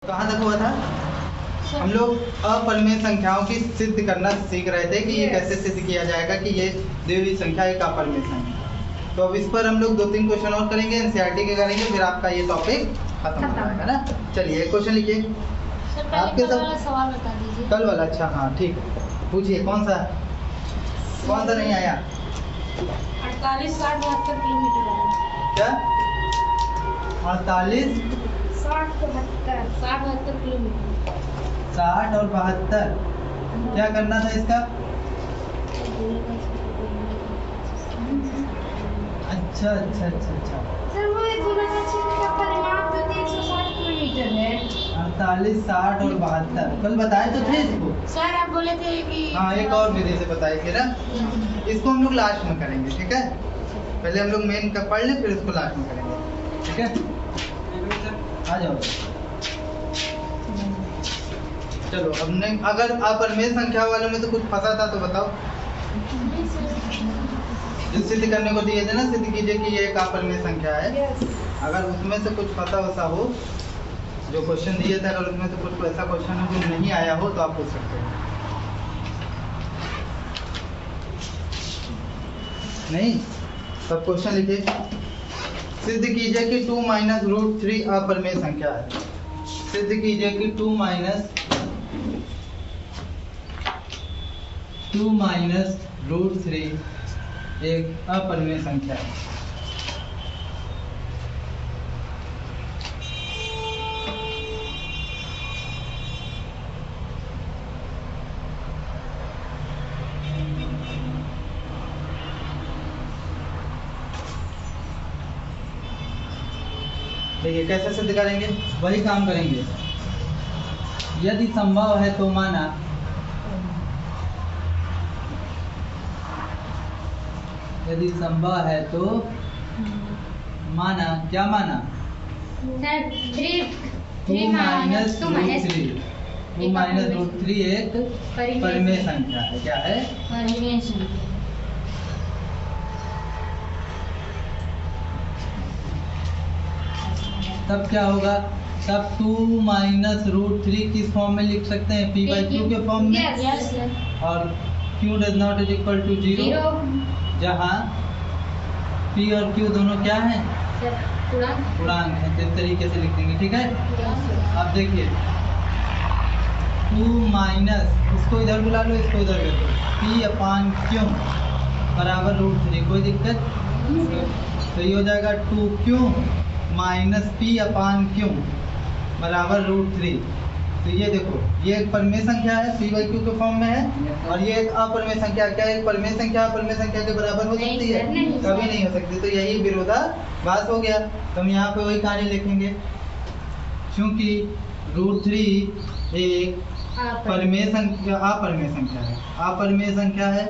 कहाँ तक हुआ था? हम लोग अपरिमेय संख्याओं की सिद्ध करना सीख रहे थे कि ये कैसे सिद्ध किया जाएगा कि ये दी हुई संख्या एक अपरिमेय संख्या। तो अब इस पर हम लोग 2-3 क्वेश्चन और करेंगे, एनसीईआरटी के करेंगे, फिर आपका ये टॉपिक खत्म हो जाएगा ना। चलिए एक क्वेश्चन लिखिए आपके सब। सवाल बता दीजिए कल वाला? अच्छा हाँ ठीक है, पूछिए कौन सा नहीं आया? 48, 60, 72 किलोमीटर है। क्या? 48, 60, 72 किलोमीटर। 60 और 72। क्या करना था इसका? अच्छा अच्छा अच्छा अच्छा, सर वो एक गोलाकार का परिमाप तो 360 किलोमीटर है। 48, 60 और 72 कल बताए तो थे इसको। सर आप बोले थे कि हाँ एक और विधि से बताए थे ना, इसको हम लोग लास्ट में करेंगे, ठीक है? पहले हम लोग मेन का पढ़ लें, फिर इसको लास्ट में करेंगे, ठीक है? आ जाओ। चलो हमने अगर अपरिमेय संख्या वालों में तो कुछ फंसा था तो बताओ। जो सिद्ध करने को दिए थे ना, सिद्ध कीजिए कि ये एक अपरिमेय संख्या है। अगर उसमें से कुछ फंसा वसा हो, जो क्वेश्चन दिए थे, अगर उसमें से कुछ ऐसा क्वेश्चन हो जो नहीं आया हो तो आप पूछ सकते हो। नहीं? तब क्वेश्चन लिखिए, सिद्ध कीजिए कि 2 माइनस रूट 3 अपरिमेय संख्या है। सिद्ध कीजिए कि 2 माइनस रूट 3 एक अपरिमेय संख्या है। देखिए कैसे सिद्ध करेंगे, वही काम करेंगे। यदि संभव है तो माना, यदि संभव है तो माना, क्या माना? 2 माइनस रूट 3 एक परिमेय संख्या है। क्या है? परिमेय संख्या। तब क्या होगा? तब 2 माइनस रूट 3 किस फॉर्म में लिख सकते हैं? p बाई क्यू के फॉर्म में। यस और q does not is equal to 0, जहाँ p और q दोनों क्या हैं? पूर्णांक हैं। तो इस तरीके से लिख देंगे, ठीक है? अब देखिए 2 माइनस, इसको इधर बुला लो, इसको इधर कर दो, p अपान क्यू बराबर रूट 3। कोई दिक्कत? तो ये हो जाएगा 2q माइनस पी अपान क्यू बराबर रूट 3। तो ये देखो, ये एक परिमेय संख्या है, p बाई क्यू के फॉर्म में है, और ये एक अपरिमेय संख्या। क्या एक परिमेय संख्या अपरिमेय संख्या के बराबर हो सकती है? कभी नहीं हो सकती। तो यही विरोधाभास हो गया। तो हम यहाँ पे वही कहानी लिखेंगे, क्योंकि रूट 3 एक परिमेय संख्या, अपरिमेय संख्या है, अपरिमेय संख्या है,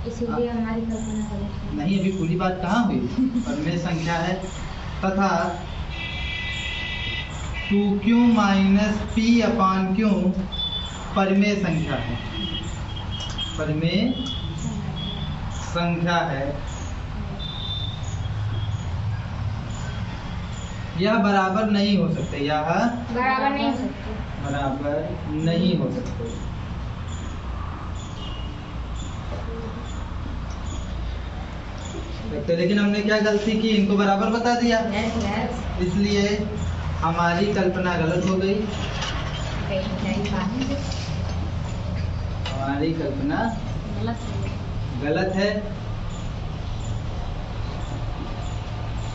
इसीलिए हमारी कल्पना गलत है। नहीं अभी पूरी बात कहाँ हुई? परिमेय संख्या है तथा 2q माइनस पी अपान क्यू परिमेय संख्या है, परिमेय संख्या है। यह बराबर नहीं हो सकते, यह बराबर नहीं हो सकते, बराबर नहीं हो सकते। तो लेकिन हमने क्या गलती की? इनको बराबर बता दिया, इसलिए हमारी कल्पना गलत हो गई। हमारी कल्पना गलत है।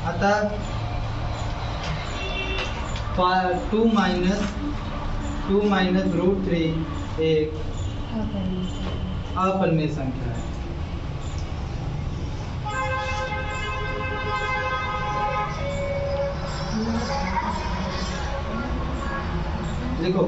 अतः 2 माइनस रूट 3 एक अपरिमेय संख्या है। देखो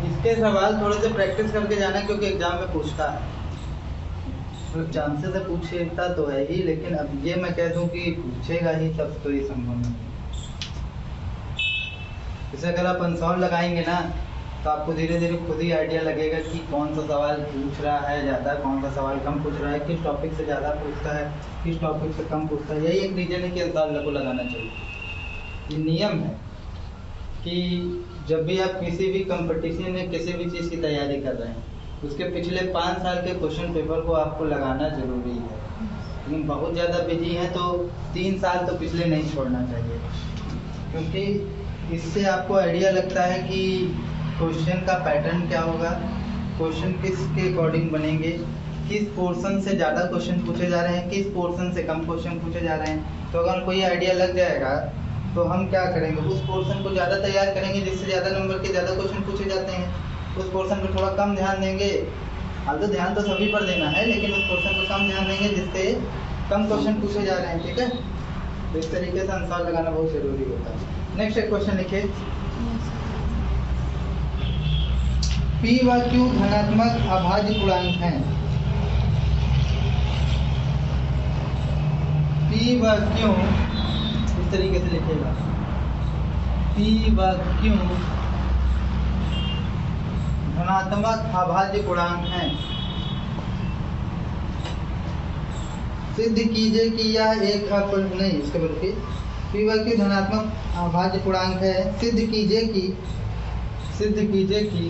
इसके सवाल थोड़े से प्रैक्टिस करके जाना क्योंकि एग्जाम में पूछता है, तो चांसेस है पूछेगा तो है ही, लेकिन अब ये मैं कह दूं कि पूछेगा ही तब तो ये संभव नहीं। जैसे अगर आप अनसॉल्व लगाएंगे ना तो आपको धीरे धीरे खुद ही आइडिया लगेगा कि कौन सा सवाल पूछ रहा है ज़्यादा, कौन सा सवाल कम पूछ रहा है, किस टॉपिक से ज़्यादा पूछता है, किस टॉपिक से कम पूछता है। यही एक रीजन है कि अनसॉल्व को लगाना चाहिए। ये नियम है कि जब भी आप किसी भी कंपटीशन में किसी भी चीज़ की तैयारी कर रहे हैं उसके पिछले 5 साल के क्वेश्चन पेपर को आपको लगाना ज़रूरी है। लेकिन बहुत ज़्यादा बिजी हैं तो 3 साल तो पिछले नहीं छोड़ना चाहिए, क्योंकि इससे आपको आइडिया लगता है कि क्वेश्चन का पैटर्न क्या होगा, क्वेश्चन किसके अकॉर्डिंग बनेंगे, किस पोर्शन से ज़्यादा क्वेश्चन पूछे जा रहे हैं, किस पोर्शन से कम क्वेश्चन पूछे जा रहे हैं। तो अगर कोई आइडिया लग जाएगा तो हम क्या करेंगे, उस पोर्शन को ज़्यादा तैयार करेंगे जिससे ज़्यादा नंबर के ज़्यादा क्वेश्चन पूछे जाते हैं। उस पोर्शन पर थोड़ा कम ध्यान देंगे, हाल तो ध्यान तो सभी पर देना है, लेकिन उस पोर्शन को कम ध्यान देंगे जिससे कम क्वेश्चन पूछे जा रहे हैं। ठीक है, तो इस तरीके से आंसर लगाना बहुत ज़रूरी होता है। नेक्स्ट एक क्वेश्चन लिखिए, P व Q धनात्मक अभाज्य पूर्णांक हैं। P व Q इस तरीके से लिखेगा, P व Q धनात्मक अभाज्य पूर्णांक हैं। सिद्ध कीजिए कि यह एक नहीं, इसके बल्कि P व Q धनात्मक अभाज्य पूर्णांक है। सिद्ध कीजिए कि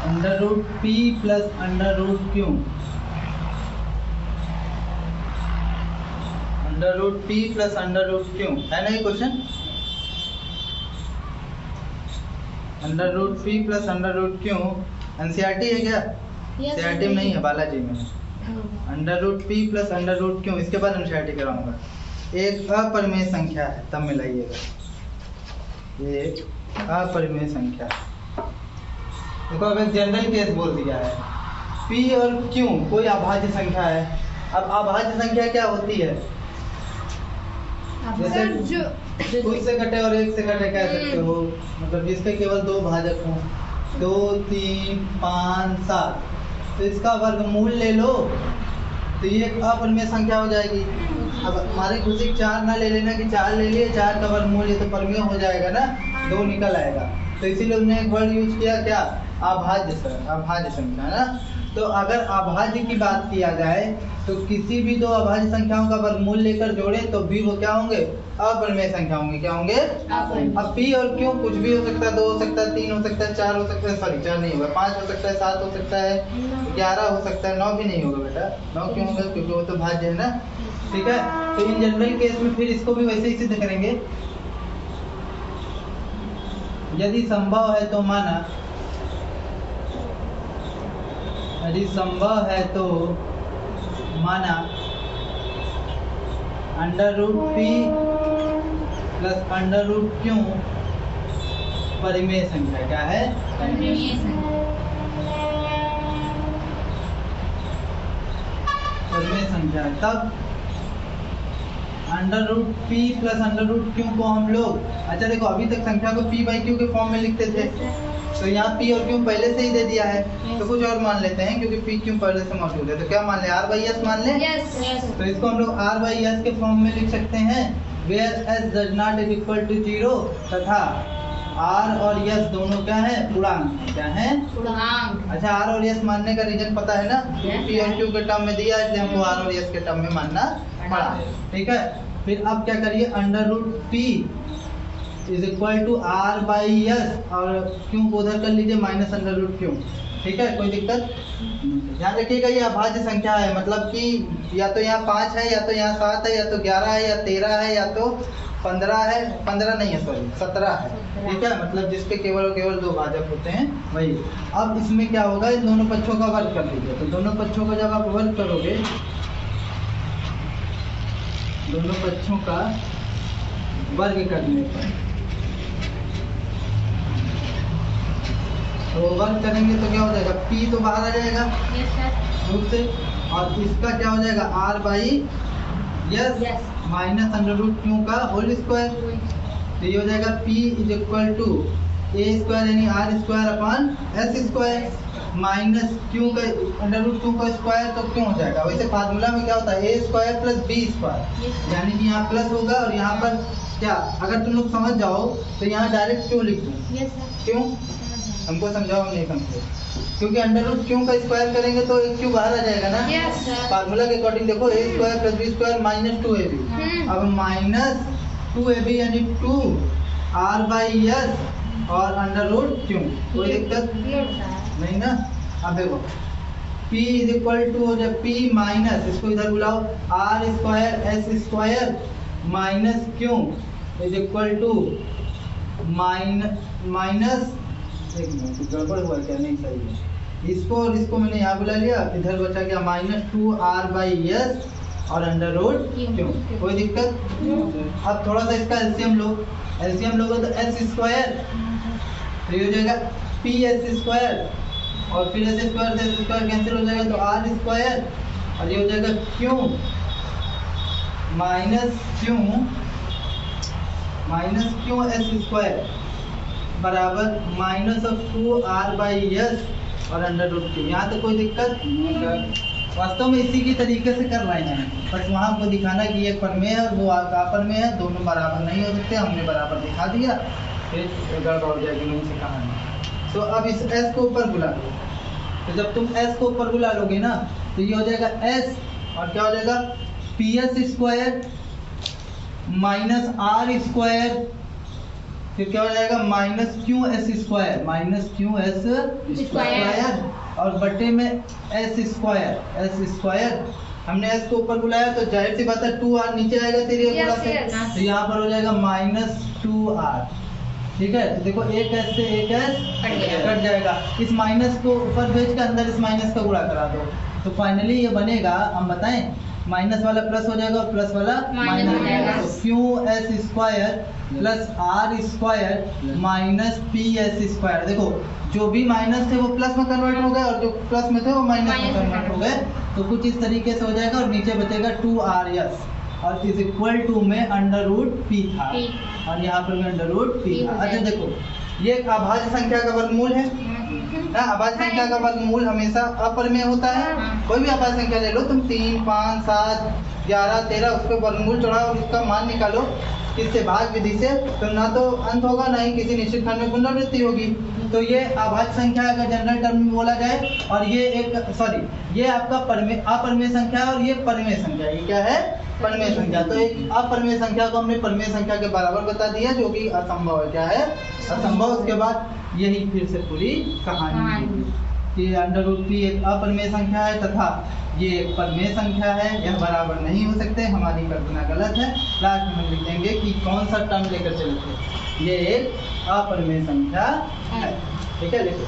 under root P plus under root Q, under root P plus under root Q है ना ये क्वेश्चन। Under root P plus under root Q NCERT है क्या? एनसीईआरटी में नहीं है, बालाजी में। Under root P plus under root Q, इसके बाद एनसीईआरटी कराऊंगा। एक अपरिमेय संख्या है, तब मिलाइएगा, एक अपरिमेय संख्या। देखो अब एक जनरल केस बोल दिया है, P और Q कोई अभाज्य संख्या है। अब अभाज्य संख्या क्या होती है? जैसे कुछ से कटे और एक से कटे कह सकते हो, मतलब जिसके केवल 2 भाजक हों, 2, 3, 5, 7, तो इसका वर्गमूल ले लो तो ये एक अपरिमेय संख्या हो जाएगी। अब हमारी खुशी 4 ना ले लेना कि 4 ले लिए, 4 का वर्गमूल ये तो परिमेय हो जाएगा ना, 2 निकल आएगा। तो इसीलिए उन्होंने एक वर्ड यूज किया, क्या? अभाज्य संख्या ना। तो अगर अभाज्य की बात किया जाए तो किसी भी 2 अभाज्य संख्याओं का वर्गमूल लेकर जोड़े तो भी वो क्या होंगे? अपरिमेय संख्या होंगे। क्या होंगे? अब P और Q कुछ भी हो सकता है, 2 हो सकता है, 3 हो सकता है, 4 हो सकता है, सॉरी 4 नहीं होगा, 5 हो सकता है, 7 हो सकता है, 11 हो सकता है, 9 भी नहीं होगा बेटा। 9 क्यों होगा? क्योंकि वो तो भाज्य है ना। ठीक है, तो इन जनरल केस में फिर इसको भी वैसे ही सिद्ध करेंगे। यदि संभव है तो माना, यदि संभव है तो माना under root P plus under root Q परिमेय संख्या। क्या है? परिमेय संख्या। तब under root P plus under root Q को हम लोग, अच्छा देखो अभी तक संख्या को P बाई Q के फॉर्म में लिखते थे, तो यहाँ P और Q पहले से ही दे दिया है, तो कुछ और मान लेते हैं क्योंकि P Q पहले से मौजूद है। तो क्या मान ले? R बाई S मान ले। तो इसको हम लोग R बाई S के फॉर्म में लिख सकते हैं, where S does not is equal to 0 तथा R और S दोनों क्या है? पूर्णांक। क्या है? पूर्णांक। अच्छा, R और S मानने का रीजन पता है ना, P और Q के टर्म में दिया, इसलिए हमको R और S के टर्म में मानना पड़ा। ठीक है, फिर अब क्या करिए, under root P is equal to R by S और Q को उधर कर लीजिए माइनस अंडर रूट Q। ठीक है, कोई दिक्कत? ध्यान रखिएगा ये अभाज्य संख्या है, मतलब कि या तो यहाँ 5 है, या तो यहाँ 7 है, या तो 11 है, या 13 है, या तो 15 है, 15 नहीं है सॉरी 17 है। ठीक है, मतलब जिसके केवल और केवल 2 भाजक होते हैं वही। अब इसमें क्या होगा, इन दोनों पक्षों का वर्ग कर लीजिए। तो दोनों पक्षों का जब आप वर्ग करोगे, दोनों पक्षों का वर्ग करने पर तो वर्ग करेंगे तो क्या हो जाएगा? P तो बाहर आ जाएगा रूट से, और इसका क्या हो जाएगा? R by S minus under root Q का होल स्क्वायर। तो ये हो जाएगा P is equal to a square यानी R square upon S square minus Q का अंडर रूट क्यू का स्क्वायर, तो क्यों हो जाएगा। वैसे फार्मूला में क्या होता है, ए स्क्वायर प्लस बी स्क्वायर, यानी कि यहाँ प्लस होगा और यहाँ पर क्या, अगर तुम लोग समझ जाओ तो यहाँ डायरेक्ट क्यों लिख दूँ, क्यों हमको समझाओ, हम नहीं समझे, क्योंकि अंडर रूट क्यू का स्क्वायर करेंगे तो एक क्यू बाहर आ जाएगा ना। फार्मूला के अकॉर्डिंग देखो A square plus B square minus 2ab, अब माइनस 2ab यानी 2 आर बाई एस और अंडर रूट क्यू, कोई दिक्कत नहीं ना। अब देखो P इज इक्वल टू हो जाए P माइनस, इसको इधर बुलाओ, r square s square minus q is equal to minus, एक मिनट गड़बड़ हुआ क्या, नहीं सही है, इसको और इसको मैंने यहाँ बुला लिया, इधर बचा गया माइनस 2r बाई एस और अंडर रूट क्यू, कोई दिक्कत। अब थोड़ा सा इसका एलसीएम लो, एलसीएम लोगे तो एस स्क्वायर, तो ये हो जाएगा पी एस स्क्वायर और फिर एस स्क्वायर से एस स्क्वायर कैंसिल हो जाएगा तो आर स्क्वायर, और ये हो जाएगा Q minus Q S square बराबर minus of 2r by S और अंडर रूट क्यू। यहाँ तो कोई दिक्कत, वास्तव में इसी की तरीके से कर रहे हैं, बस वहाँ को दिखाना कि ये परमेय है वो अपर में है, दोनों बराबर नहीं हो सकते, हमने बराबर दिखा दिया, फिर गड़बड़ हो जाएगी नहीं से कहानी। तो अब इस s को ऊपर बुला लो, तो जब तुम s को ऊपर बुला लोगे ना तो ये हो जाएगा s और क्या हो जाएगा p s square minus r square, फिर क्या हो जाएगा माइनस क्यू एस स्क्वायर और बटे में एस स्क्वायर। हमने एस को ऊपर बुलाया तो जाहिर सी बात है 2r नीचे आएगा तेरी से, तो यहाँ पर हो जाएगा माइनस 2r, ठीक है। तो देखो एक एस से एक एस कट जाएगा, इस माइनस को ऊपर भेज के अंदर इस माइनस का गुणा करा दो, तो फाइनली ये बनेगा, हम बताएं, माइनस वाला प्लस हो जाएगा और प्लस वाला माइनस हो जाएगा, तो q S square plus r square minus p s square. देखो जो भी माइनस थे वो प्लस में कन्वर्ट हो गए और जो प्लस में थे वो माइनस में कन्वर्ट हो गए, तो कुछ इस तरीके से हो जाएगा और नीचे बचेगा 2rs और इज इक्वल टू में अंडर रूट पी था और यहाँ पर अंडर रूट पी था। अच्छा देखो ये एक अभाज्य संख्या का वर्गमूल है ना, अभाज्य संख्या का वर्गमूल हमेशा अपर में होता है। कोई भी अभाज्य संख्या ले लो तुम, 3, 5, 7, 11, 13, उसके वर्गमूल चढ़ाओ और उसका मान निकालो किससे, भाग विधि से, तो ना तो अंत होगा ना ही किसी निश्चित खंड में पुनरावृत्ति होगी। तो ये अभाज्य संख्या का जनरल टर्म में बोला जाए, और ये एक ये आपका अपरिमेय संख्या है और ये परिमेय संख्या, ये क्या है परिमेय संख्या। तो एक अपरिमेय संख्या को हमने परिमेय संख्या के बराबर बता दिया जो कि असंभव है, क्या है असंभव। उसके बाद यही फिर से पूरी कहानी कि अंडर रूट पी एक अपरिमेय संख्या है तथा ये एक परिमेय संख्या है, यह बराबर नहीं हो सकते, हमारी कल्पना गलत है। लास्ट में लिख देंगे कि कौन सा टर्म लेकर चले थे, ये एक अपरिमेय संख्या है, ठीक है। लिखो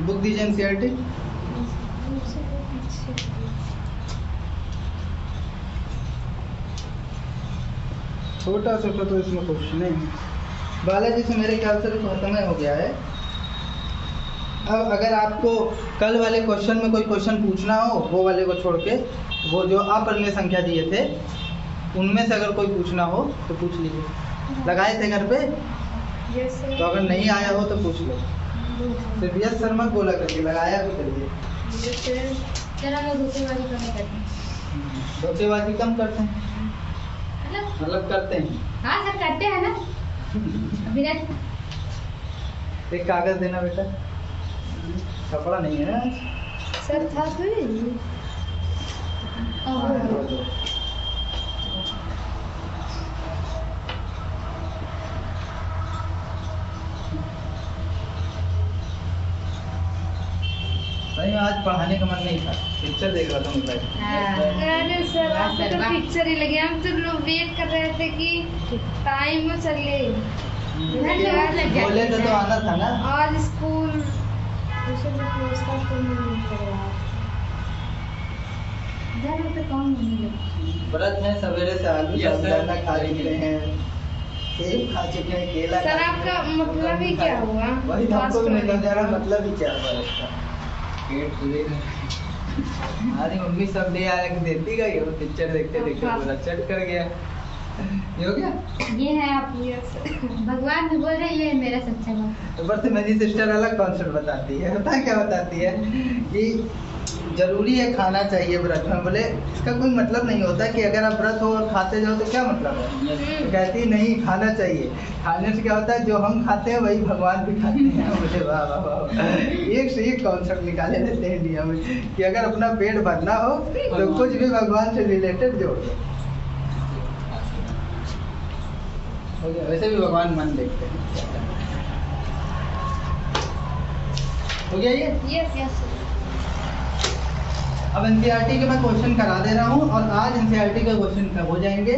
बुक दीजिए एनसीईआरटी। छोटा तो इसमें कुछ नहीं, बालाजी से मेरे ख्याल से तो खत्म हो गया है। अब अगर आपको कल वाले क्वेश्चन में कोई क्वेश्चन पूछना हो, वो वाले को छोड़ के वो जो अपरिमेय संख्या दिए थे उनमें से अगर कोई पूछना हो तो पूछ लीजिए। लगाए थे घर पे, तो अगर नहीं आया हो तो पूछ लो, सिर्फ यस सर मत बोला करके, लगाया तो करिए। धोखेबाजी कम करते हैं, मतलब करते हैं, हाँ सर करते हैं ना। एक कागज देना बेटा, कपड़ा नहीं है ना सर था सही में आज पढ़ाने का मन नहीं था, पिक्चर देख रहा था मोबाइल। अरे सर आपको तो पिक्चर ही लगे, हम तो लोग वेट कर रहे थे कि टाइम चले, बोले तो आना था ना। आज स्कूल व्रत में सवेरे से आलू साबुदाना खा रहे हैं, सेब खा चुके हैं, केला सर खा आपका चुके हैं। मतलब ही क्या हुआ? वही तो आपको भी Last नहीं वाले। जा रहा, मतलब ही क्या हुआ इसका। पेट पूरे हमारी मम्मी सब ले आ के देती गई, वो पिक्चर देखते देखते पूरा चट कर गया। ये हो गया। ये है आप Yes, sir. भगवान भी बोल रहे हैं ये है मेरा सच्चा भक्त। ऊपर से मेरी सिस्टर अलग कॉन्सेप्ट बताती है, पता है क्या बताती है कि जरूरी है खाना चाहिए व्रत में। बोले इसका कोई मतलब नहीं होता कि अगर आप व्रत हो और खाते जाओ तो क्या मतलब है। तो कहती नहीं, खाना चाहिए। खाने से क्या होता है, जो हम खाते हैं वही भगवान भी खाते हैं। बोले वाह वाह वाह, एक से एक कॉन्सेप्ट निकाले रहते हैं इंडिया में कि अगर अपना पेट भरना हो तो कुछ भी भगवान से रिलेटेड जोड़ दो। हो गया। वैसे भी भगवान मन देखते हैं। हो गया ये। Yes, yes, sir. अब एनसीईआरटी के मैं क्वेश्चन करा दे रहा हूँ और आज एनसीईआरटी के क्वेश्चन हो जाएंगे,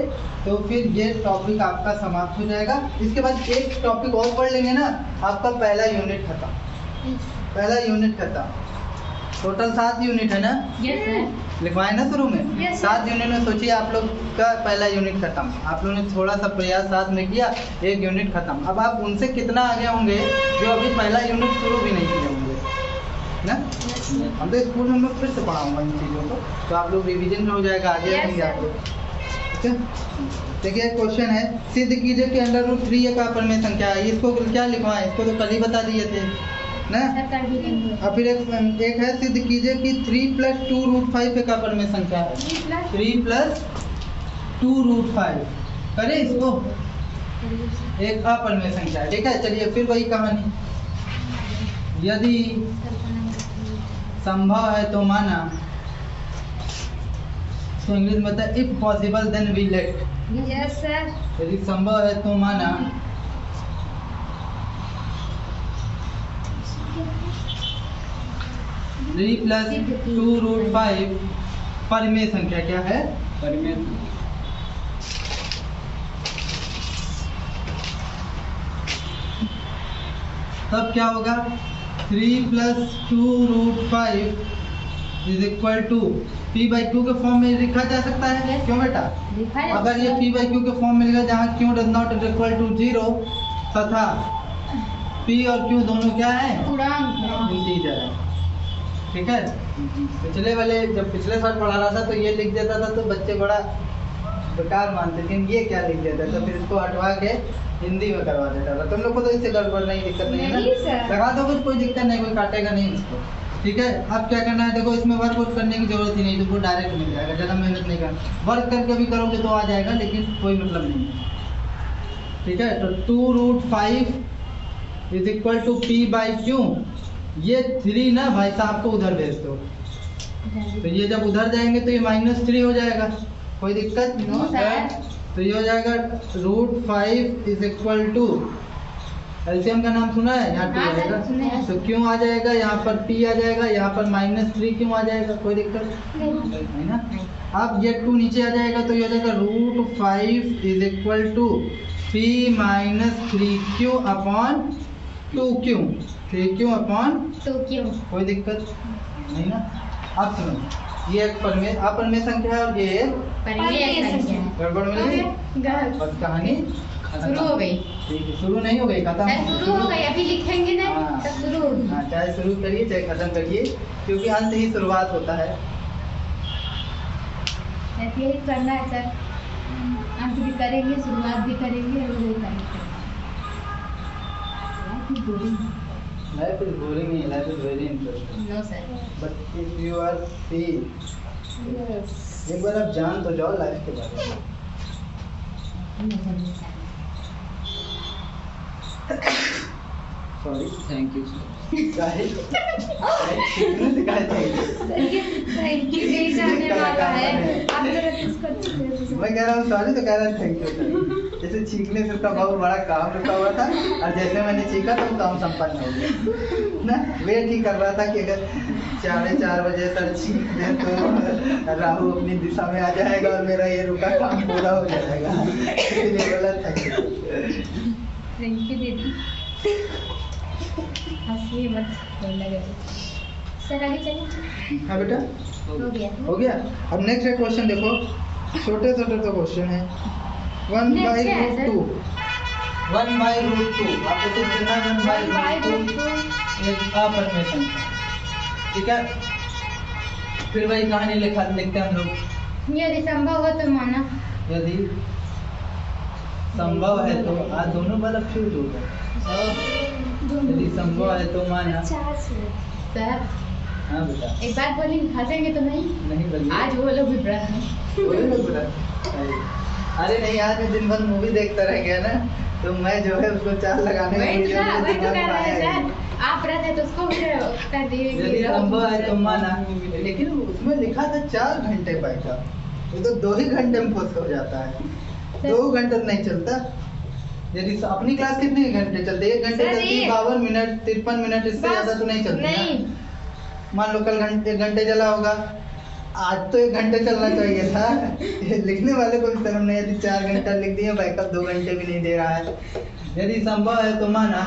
तो फिर ये टॉपिक आपका समाप्त हो जाएगा। इसके बाद एक टॉपिक और पढ़ लेंगे ना, आपका पहला यूनिट खत्म। पहला यूनिट खत्म। टोटल 7 यूनिट है ना, यस सर। लिखवाए ना शुरू में। Yes, sir. 7 यूनिट में सोचिए आप लोग का पहला यूनिट खत्म। आप लोगों ने थोड़ा सा प्रयास साथ में किया, एक यूनिट खत्म। अब आप उनसे कितना आगे होंगे जो अभी पहला यूनिट शुरू भी नहीं किए होंगे ना। हम तो स्कूल में मैं फिर से पढ़ाऊंगा इन चीज़ों को, तो आप लोग रिवीजन हो जाएगा, आगे Yes, रहेंगे sir. आप लोग। ठीक है। देखिए क्वेश्चन है, सिद्ध कीजिए कि √3 एक अपरिमेय संख्या है। इसको क्या लिखवाएं, इसको तो कल ही बता दिए थे ना। सर कर भी लेंगे। और फिर एक है, सिद्ध कीजिए कि 3 + 2√5 एक अपरिमेय संख्या है। 3 + 2√5 करें इसको, एक अपरिमेय संख्या है। ठीक है, चलिए फिर वही कहानी। यदि संभव है तो माना, तो इंग्लिश में बता, if possible then we let. Yes, sir. यदि संभव है तो माना 3 + 2√5 परिमेय संख्या क्या है, परिमेय। तब क्या होगा, 3 + 2√5 = p/q के फॉर्म में लिखा जा सकता है। क्यों बेटा, लिखा है अगर ये p/q के फॉर्म में लिखा, जहाँ q does not equal to 0 तथा p और q दोनों क्या है, पूर्णांक। इंटीजर है। ठीक है। पिछले वाले जब पिछले साल पढ़ा रहा था तो ये लिख देता था तो बच्चे बड़ा बेकार मानते थे, ये क्या लिख देता था, फिर इसको हटवा के हिंदी में करवा देता था। तुम लोग को तो इससे गड़बड़ नहीं, दिक्कत नहीं है नहीं ना, सर। लगा दो कुछ, कोई दिक्कत नहीं, कोई काटेगा नहीं इसको। ठीक है। अब क्या करना है, देखो इसमें वर्कआउट करने की जरूरत ही नहीं, तुमको डायरेक्ट मिल जाएगा, ज़्यादा मेहनत नहीं करना। वर्क करके भी करोगे तो आ जाएगा, लेकिन कोई मतलब नहीं है। ठीक है। तो 2√5 = p/q। ये 3 ना भाई साहब को उधर भेज दो, तो ये जब उधर जाएंगे तो ये -3 हो जाएगा, कोई दिक्कत नो सर। तो ये हो जाएगा √5 = एलसीएम का नाम सुना है, यहाँ हाँ P सर, आएगा, सुने हैं। तो क्यों आ जाएगा, यहाँ पर P आ जाएगा, यहाँ पर -3 क्यों आ जाएगा, कोई दिक्कत नहीं ना। अब ये 2 नीचे आ जाएगा तो ये हो जाएगा √5 = p-3q / 2q, 3q / तो क्यों? कोई दिक्कत नहीं ना। अब सुनो, ये एक अपरिमेय संख्या है और ये एक परिमेय संख्या है। गड़बड़ मिल गई और कहानी शुरू हो गई। ठीक है, शुरू नहीं हो गई, खत्म सर शुरू हो गई, अभी लिखेंगे ना हाँ। तब शुरू होगी। हाँ, चाहे शुरू करिए चाहे खत्म करिए, क्योंकि अंत ही शुरुआत होता है। ऐसे ही करना है सर, अंत भी करेंगे शुरुआत भी करेंगे और वही करेंगे। Life is boring नहीं, life is very interesting. No sir. But if you are free, एक बार आप जान तो जाओ लाइफ के बारे में। Sorry, thank you guys. Thank you नहीं जाने वाला है। आप जरा इसको मैं कह रहा हूँ सॉरी तो कह रहा थैंक यू। जैसे छींकने से उसका बहुत बड़ा काम रुका हुआ था और जैसे मैंने छींका तो काम संपन्न हो गया ना। वेट ही कर रहा था कि अगर 4:30 बजे सर छींक दे तो राहु अपनी दिशा में आ जाएगा और मेरा ये रुका काम पूरा हो जाएगा, इसलिए बोला थैंक यू दीदी। हंसी मत बोलने लगे। सर आगे चलिए। हाँ बेटा, हो गया। हो गया। अब नेक्स्ट क्वेश्चन देखो, छोटे छोटे तो क्वेश्चन है। 1/√2 1/√2 आपको सिर्फ देना है 1/√2 एक अपरमेशन, ठीक है। फिर वही कहानी लिखते हैं हम लोग। यदि संभव हो तो माना। यदि संभव है तो आज दोनों बल्ब फ्यूज हो गए। यदि संभव है तो माना। सर हाँ बेटा, एक बात बोली, हंसेंगे तो नहीं? नहीं बोलिए। आज वो लोग भी व्रत हैं। बोलिए ना बेटा। अरे नहीं, आज मैं दिन भर मूवी देखता रह गया ना, तो मैं जो है उसको चाल लगाने वही तो मुझे वही तो दिमाग कह में रहे हैं आया ही। सर, आप व्रत है तो उसको भी कर दिए कि यदि रहो। संभव है तो माना, लेकिन उसमें लिखा था 4 घंटे बैकअप, ये तो 2 ही घंटे में फुस हो जाता है, 2 घंटे तो नहीं चलता। यदि अपनी क्लास कितने घंटे चलते? 1 घंटे सर, चलती है, 52 मिनट 53 मिनट, इससे बस, ज्यादा तो नहीं चलती नहीं। ना। मान लो कल 1 घंटे चला होगा, आज तो 1 घंटे चलना चाहिए था। लिखने वाले को भी शर्म नहीं, यदि 4 घंटा लिख दिया, बैकअप 2 घंटे भी नहीं दे रहा है। यदि संभव है तो माना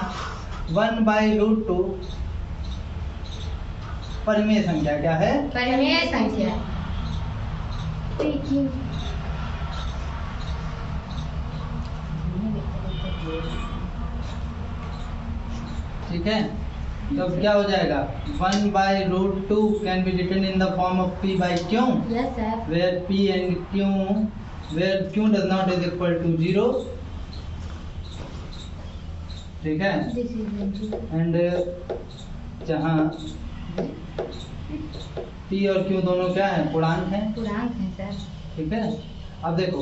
1/√2 परिमेय संख्या क्या है? परिमेय संख्या। ठीक है, तब क्या हो जाएगा? 1/√2 can be written in the form of p by q, yes sir. where p and q, where q does not is equal to 0, ठीक है। एंड जहाँ p और q दोनों क्या है? पूर्णांक हैं, पूर्णांक है सर। ठीक है। अब देखो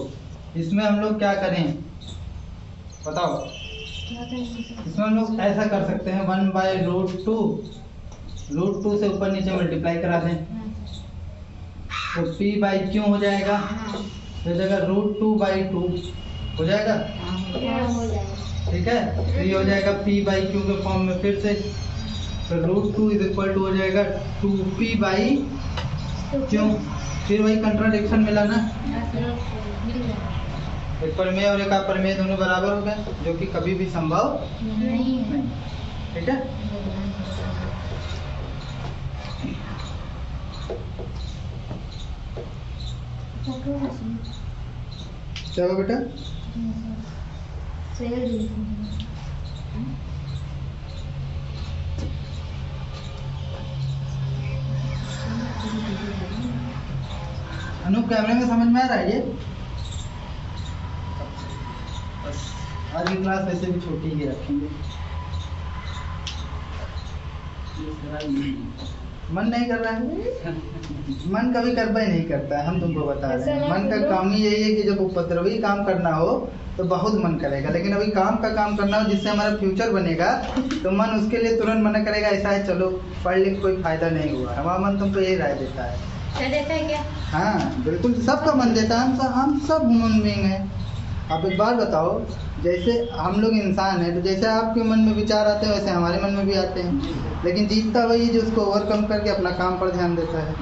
इसमें हम लोग क्या करें, बताओ। इसमें हम लोग ऐसा कर सकते हैं, 1/√2 √2 से ऊपर नीचे मल्टीप्लाई करा दें, तो p by q हो जाएगा, तो जगह √2/2 हो जाएगा, ठीक है। तो ये हो जाएगा p by q के फॉर्म में फिर से, तो √2 इज इक्वल टू हो जाएगा 2p by q। फिर वही कंट्राडिक्शन मिला ना, एक परिमेय और एक अपरिमेय दोनों बराबर हो गए, जो कि कभी भी संभव नहीं है। ठीक है। चलो बेटा, अनु कैमरे में समझ में आ रहा है ये? बस आज की क्लास वैसे भी छोटी ही रखेंगे। मन नहीं कर रहा है? मन कभी करता ही नहीं करता है, हम तुमको बता रहे हैं। मन का काम ही यही है कि जब उपद्रवी काम करना हो तो बहुत मन करेगा, लेकिन अभी काम का काम करना हो जिससे हमारा फ्यूचर बनेगा, तो मन उसके लिए तुरंत मना करेगा, ऐसा है चलो पढ़ लिख कोई फायदा नहीं हुआ। हमारा मन तुमको यही राय देता है। देता है क्या? हाँ बिल्कुल, सबका मन देता है, हम सब ह्यूमन बीइंग हैं। आप एक बार बताओ, जैसे हम लोग इंसान हैं, तो जैसे आपके मन में विचार आते हैं वैसे हमारे मन में भी आते हैं, लेकिन जीतता वही है जो उसको ओवरकम करके अपना काम पर ध्यान देता है।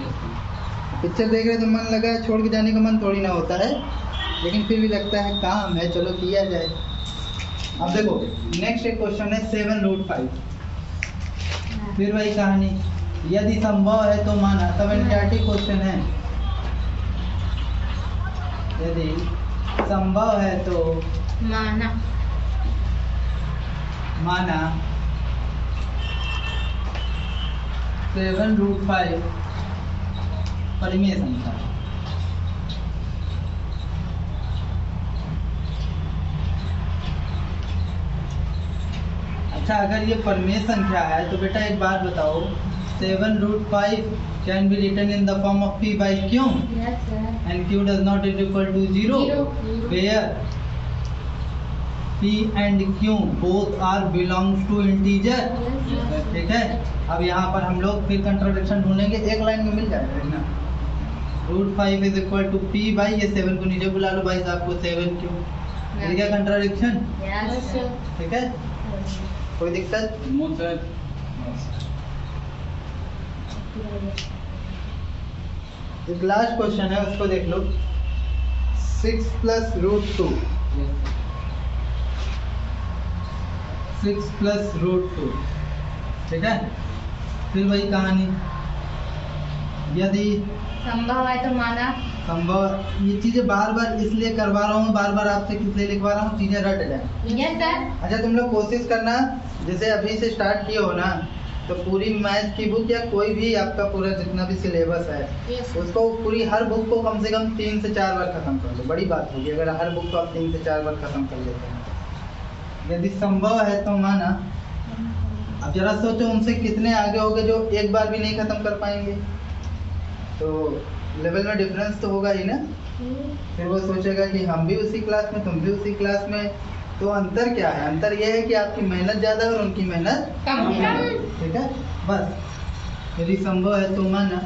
पिक्चर देख रहे तो मन लगा है, छोड़ के जाने का मन थोड़ी ना होता है, लेकिन फिर भी लगता है काम है चलो किया जाए। अब देखो नेक्स्ट एक क्वेश्चन है 7√5, फिर वही कहानी, यदि संभव है तो माना। सब एनसीईआरटी क्वेश्चन है। यदि संभव है तो माना। माना 7√5 परिमेय संख्या। अच्छा, अगर ये परिमेय संख्या है तो बेटा एक बात बताओ, 7√5 can be written in the form of p by q, Yes sir. and q does not is equal to 0, where p and q both are belongs to integer। Yes sir. ठीक है। अब यहाँ पर हम लोग फिर कंट्राडिक्शन ढूंढेंगे, एक लाइन में मिल जाएगा ना। √5 is equal to p by, ये 7 को नीचे बुला लो भाई साहब को, 7q। ठीक है, कंट्राडिक्शन। Yes sir. ठीक है, कोई दिक्कत? एक लास्ट क्वेश्चन है, उसको देख लो। 6 + √2, 6 + √2, ठीक है। फिर वही कहानी, यदि संभव है तो माना। संभव, ये चीजें बार बार इसलिए करवा रहा हूँ, बार बार आपसे इसलिए लिखवा रहा हूँ, चीजें रट जाए। Yes sir. अच्छा तुम लोग कोशिश करना, जैसे अभी से स्टार्ट किए हो ना, तो पूरी मैथ की बुक या कोई भी आपका पूरा जितना भी सिलेबस है यस उसको पूरी हर बुक को कम से कम 3 से 4 बार खत्म कर लो। बड़ी बात होगी अगर हर बुक को आप 3 से 4 बार खत्म कर लेते हैं। यदि संभव है तो माना। अब जरा सोचो उनसे कितने आगे होगे जो एक बार भी नहीं खत्म कर पाएंगे, तो लेवल में डिफरेंस तो होगा ही ना। फिर वो सोचेगा कि हम भी उसी क्लास में, तुम भी उसी क्लास में, तो अंतर क्या है? अंतर ये है कि आपकी मेहनत ज़्यादा है और उनकी मेहनत कम है। ठीक है, बस। यदि संभव है तो माना।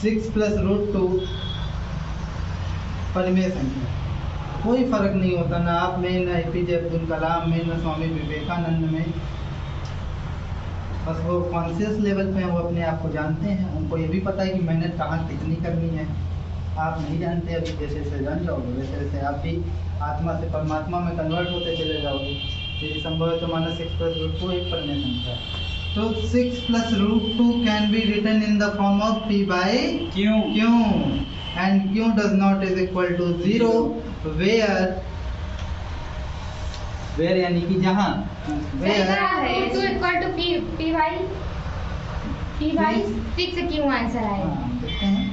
6 + √2 परिमेय संख्या। कोई फर्क नहीं होता ना आप में, ना APJ अब्दुल कलाम में, ना स्वामी विवेकानंद में। बस वो कॉन्शियस लेवल पे हैं, वो अपने आप को जानते हैं, उनको ये भी पता है कि मेहनत कहाँ कितनी करनी है। आप नहीं जानते, अभी जैसे जैसे जान जाओगे वैसे वैसे आप भी आत्मा से परमात्मा में कन्वर्ट होते चले जाओगे। यदि संभव है तो माना 6 + √2 एक परिमेय संख्या है। तो 6 + √2 can be written in the form of p/q, and q does not is equal to 0 where यानी कि जहाँ है 2 इक्वल टू p/6 क्यों आंसर आएगा? देखते हैं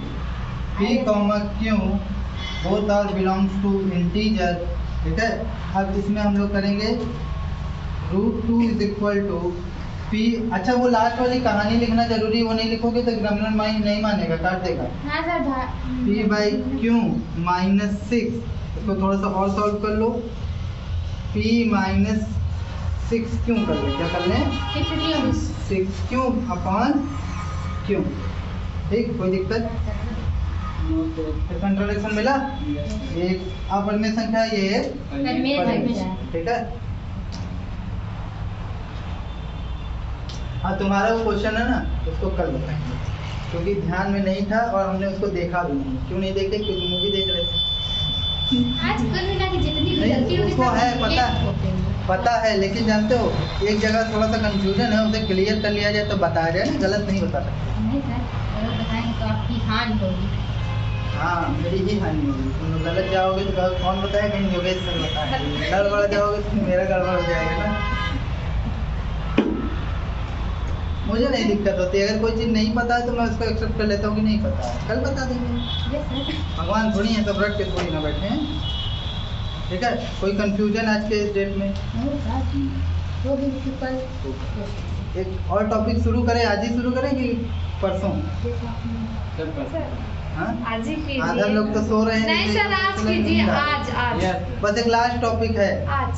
p, q both are belongs to integer। ठीक है, अब इसमें हम लोग करेंगे √2 is equal to p। अच्छा वो लास्ट वाली कहानी लिखना जरूरी है, वो नहीं लिखोगे तो एग्जामिनर माइंड नहीं मानेगा, काट देगा। हाँ सर। p/q -6, इसको थोड़ा सा और सॉल्व कर लो। p - 6 क्यों कर ले, क्या कर लें? 6 क्यों अपॉन क्यों। ठीक, कोई दिक्कत? कंट्रोलेक्शन मिला। ये अपरिमेय संख्या, ये परिमेय। ठीक है, हाँ तुम्हारा वो क्वेश्चन है ना, उसको कल बताएंगे, क्योंकि ध्यान में नहीं था और हमने उसको देखा भी नहीं। क्यों नहीं देखे? क्योंकि मूवी देख रहे थे। आज कुल मिला के जितनी भी नहीं, गलती होगी उसको है पता है, लेकिन जानते हो एक जगह थोड़ा सा कंफ्यूजन है, उसे क्लियर कर लिया जाए तो बताया जाए ना, गलत नहीं बता सकते। नहीं सर, अगर बताएंगे तो आपकी हानि होगी। हाँ मेरी ही हानि होगी, तुम गलत जाओगे तो कौन बताया? कहीं योगेश सर बताएंगे। गड़बड़ जाओगे तो मेरा गड़बड़ हो जाएगा ना। मुझे नहीं दिक्कत होती, अगर कोई चीज़ नहीं पता है तो मैं उसको एक्सेप्ट कर लेता हूँ कि नहीं पता है, कल बता देंगे। भगवान थोड़ी है, सब रट के थोड़ी ना बैठे हैं। ठीक है, कोई कंफ्यूजन आज के इस डेट में? एक और टॉपिक शुरू करें, आज ही शुरू करें कि परसों? हाँ? आज ही कीजिए। आधा लोग तो सो रहे हैं। नहीं सर, आज कीजिए, आज बस एक लास्ट टॉपिक है। आज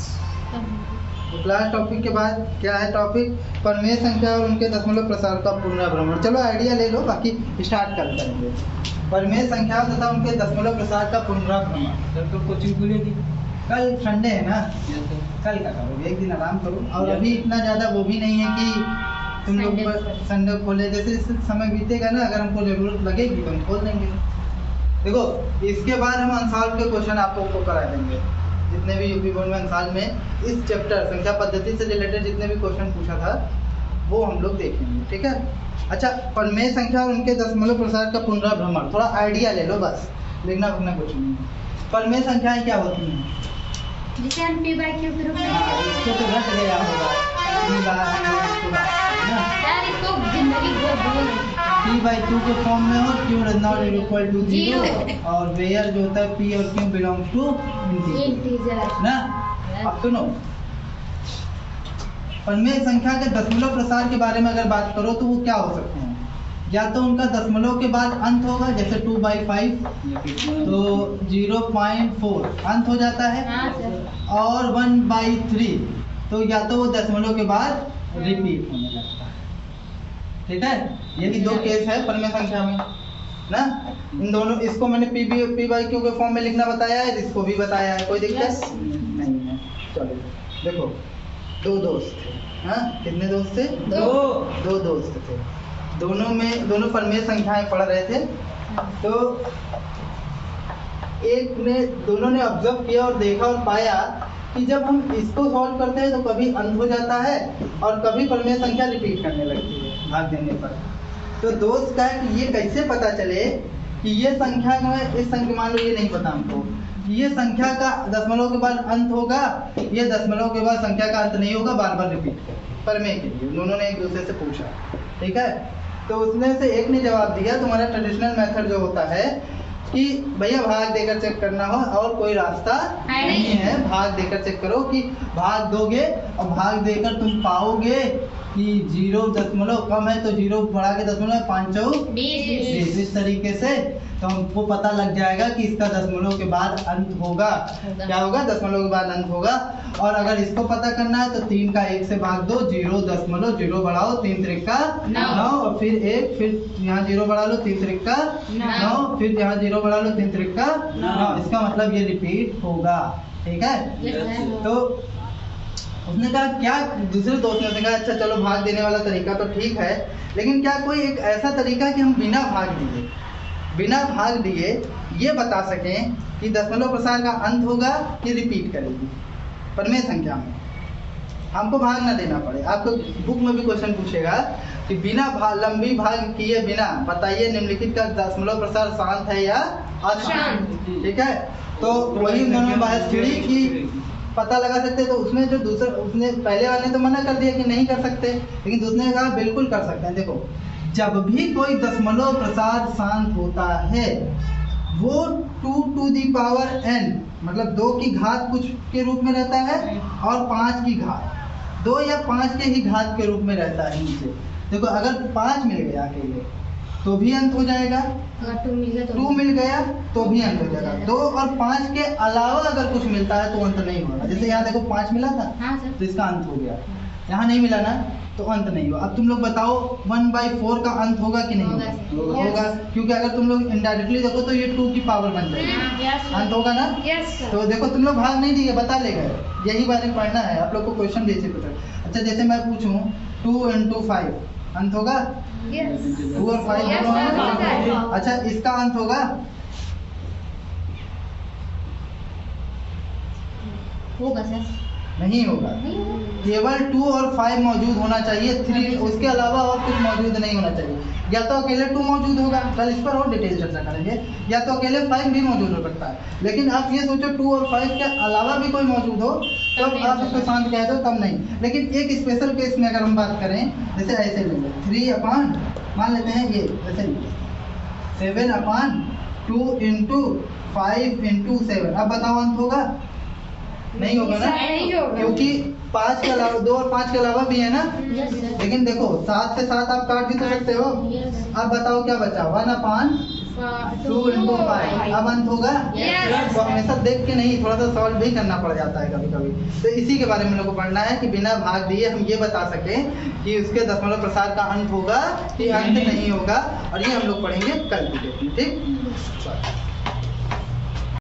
लास्ट टॉपिक के बाद क्या है टॉपिक? परिमेय संख्या और उनके दशमलव प्रसार का पुनराभ्रमण। चलो आइडिया ले लो, बाकी स्टार्ट कर करेंगे। परिमेय संख्या तथा उनके दशमलव प्रसार का पुनराभ्रमण। सर तो कोचिंग खुलेगी? कल संडे है ना, कल का करोगे, एक दिन आराम करो। और अभी इतना ज़्यादा वो भी नहीं है कि तुम लोग संडे खोले। जैसे जैसे समय बीतेगा ना, अगर हमको ज़रूरत लगेगी तो हम खोल देंगे। देखो इसके बाद हम अनसॉल्व के क्वेश्चन आप लोग को करा देंगे, जितने भी यूपी बोर्ड में अनसाल में इस चैप्टर संख्या पद्धति से रिलेटेड जितने भी क्वेश्चन पूछा था वो हम लोग देखेंगे। ठीक है, अच्छा परिमेय संख्या और उनके दशमलव प्रसार का पुनराभ्रमण, थोड़ा आइडिया ले लो, बस लिखना भरना कुछ नहीं। परिमेय संख्याएं क्या होती हैं? जिसे हम p/q के रूप में इसको तो रट गया होगा, इतनी बार हमने इसको ना सर, इसको जिंदगी बोल p/q के फॉर्म में हो, q does not is equal to 0 और वेयर जो होता है p और q बिलोंग्स टू इंटीजर ना। अब सुनो, परिमेय संख्या के दशमलव प्रसार के बारे में अगर बात करो तो वो क्या हो सकते हैं? या तो उनका दशमलव के बाद अंत होगा, जैसे 2/5 तो 0.4 अंत हो जाता है। हाँ सर। और 1/3 तो या तो वो दशमलव के बाद रिपीट होने लगता है। ठीक है, ये भी दो केस है परिमेय संख्या में ना। इन दोनों, इसको मैंने p/q के फॉर्म में लिखना बताया है, इसको भी बताया है, कोई दिक्कत नहीं है। चलो देखो, दो दोस्त थे। हाँ, कितने दोस्त थे? दो दोस्त थे। दोनों परिमेय संख्याएं पढ़ रहे थे। तो दोनों ने ऑब्जर्व किया और देखा और पाया कि जब हम इसको सॉल्व करते हैं तो कभी अंत हो जाता है और कभी प्रमेय संख्या रिपीट करने लगती है भाग देने पर। तो दोस्त का कि ये कैसे पता चले कि ये संख्या में इस संख्या, मान लो ये नहीं पता हमको, ये संख्या का दशमलव के बाद अंत होगा, ये दशमलव के बाद संख्या का अंत नहीं होगा, बार बार रिपीट करें प्रमेय के लिए। दोनों ने एक दूसरे से पूछा, ठीक है। तो उसमें से एक ने जवाब दिया तुम्हारा ट्रेडिशनल मेथड जो होता है कि भैया भाग देकर चेक करना हो और कोई रास्ता नहीं है, भाग देकर चेक करो कि भाग दोगे और भाग देकर तुम पाओगे कि 0 कम है तो 0 बढ़ा के दशमलव 5 20, इस तरीके से तो हमको पता लग जाएगा कि इसका दशमलव के बाद अंत होगा। क्या होगा? दशमलव के बाद अंत होगा। और अगर इसको पता करना है तो 3 का 1 से भाग दो, 0 बढ़ाओ 3 त्रिका 9 और फिर 1, फिर यहाँ 0 बढ़ा लो 3 त्रिका 9, फिर यहाँ 0 बढ़ा लो 3 त्रिका 9। इसका मतलब ये रिपीट होगा, ठीक है। तो उसने कहा क्या, दूसरे दोस्त ने कहा अच्छा चलो भाग देने वाला तरीका तो ठीक है, लेकिन क्या कोई एक ऐसा तरीका कि हम बिना भाग दिए ये बता सकें कि दशमलव प्रसार का अंत होगा कि रिपीट करेगी प्रमेय संख्या में, हमको भाग ना देना पड़े। आपको बुक में भी क्वेश्चन पूछेगा कि बिना लंबी भाग किए बिना बताइए निम्नलिखित का दशमलव प्रसार शांत है या अशांत, ठीक है। तो वही उन्होंने बहस छिड़ी कि पता लगा सकते, तो उसमें जो दूसरा, उसने पहले वाले ने तो मना कर दिया कि नहीं कर सकते, लेकिन दूसरे ने कहा बिल्कुल कर सकते हैं। देखो जब भी कोई दशमलव प्रसार शांत होता है वो 2 to the power n मतलब 2 की घात कुछ के रूप में रहता है और 5 की घात, 2 या 5 के ही घात के रूप में रहता है नीचे। देखो अगर 5 मिल गया अकेले तो भी अंत हो जाएगा, 2 मिल गया तो भी अंत हो जाएगा, 2 और 5 के अलावा अगर कुछ मिलता है तो अंत नहीं होगा। जैसे यहाँ देखो 5 मिला था तो इसका अंत हो गया, यहाँ नहीं मिला ना तो अंत नहीं होगा। अब तुम लोग बताओ 1/4 का अंत होगा कि नहीं होगा? क्योंकि अगर तुम लोग इनडायरेक्टली देखो तो ये 2 की पावर बन जाएगी, अंत होगा ना। तो देखो तुम लोग भाग नहीं दिए, बता ले गए, यही बारे में पढ़ना है आप लोग को, क्वेश्चन जैसे पता। अच्छा जैसे मैं पूछूं 2 into 5 अंत होगा? 2 और 5 दोनों। अच्छा इसका अंत होगा? सर नहीं होगा, केवल 2 और 5 मौजूद होना चाहिए, 3 उसके अलावा और कुछ मौजूद नहीं होना चाहिए। या तो अकेले 2 मौजूद होगा, कल इस पर और डिटेल चर्चा करेंगे, या तो अकेले 5 भी मौजूद हो सकता है। लेकिन आप ये सोचो 2 और 5 के अलावा भी कोई मौजूद हो तब आप उसको शांत कह दो, तब नहीं। लेकिन एक स्पेशल केस में अगर हम बात करें, जैसे ऐसे लेंगे 3 मान लेते हैं ये ऐसे 7/2 into 5 into 7। अब बताओ अंत होगा? नहीं होगा ना, क्योंकि 5 के अलावा 2 और 5 के अलावा भी है ना। लेकिन देखो 7 से 7 आप काट भी तो सकते हो। अब बताओ क्या बचा? 1/2 into 5। अब अंत होगा? तो हमेशा देख के नहीं, थोड़ा सा सॉल्व भी करना पड़ जाता है कभी कभी। तो इसी के बारे में लोगों को पढ़ना है कि बिना भाग दिए हम ये बता सकें कि उसके दशमलव प्रसार का अंत होगा कि अंत नहीं होगा, और ये हम लोग पढ़ेंगे कल की डेट में, ठीक।